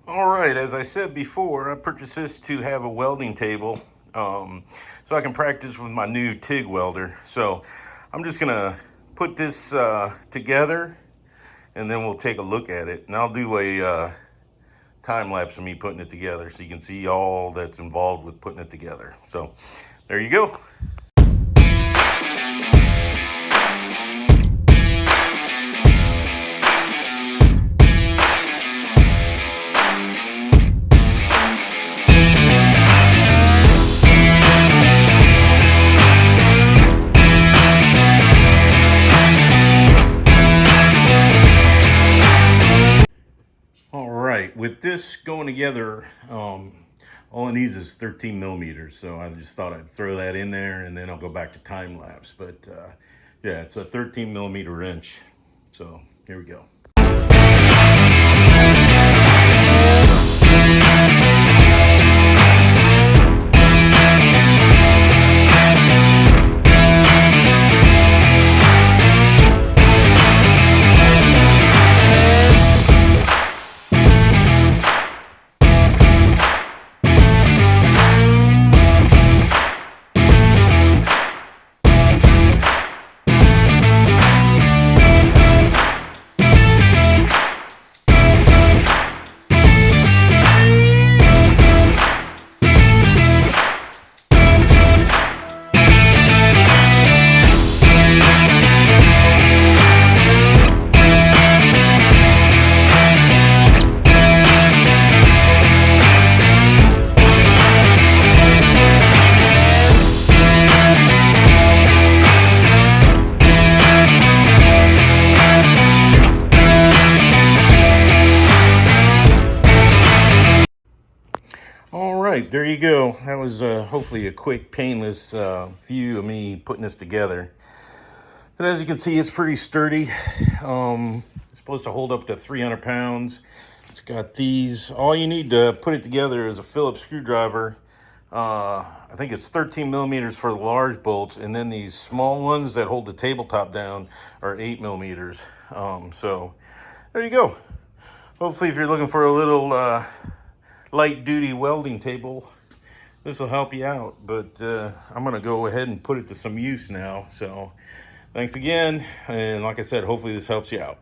All right, as I said before, I purchased this to have a welding table so I can practice with my new TIG welder. So I'm just gonna put this together and then we'll take a look at it. And I'll do a time lapse of me putting it together so you can see all that's involved with putting it together. So there you go. All right, with this going together, all it needs is 13 millimeters. So I just thought I'd throw that in there and then I'll go back to time lapse. But yeah, it's a 13 millimeter wrench. So here we go. All right, there you go. That was hopefully a quick, painless view of me putting this together. And as you can see, it's pretty sturdy. It's supposed to hold up to 300 pounds. It's got these. All you need to put it together is a Phillips screwdriver. I think it's 13 millimeters for the large bolts, and then these small ones that hold the tabletop down are 8 millimeters. So there you go. Hopefully, if you're looking for a little light duty welding table, this will help you out. But I'm gonna go ahead and put it to some use now. So thanks again, and like I said, hopefully this helps you out.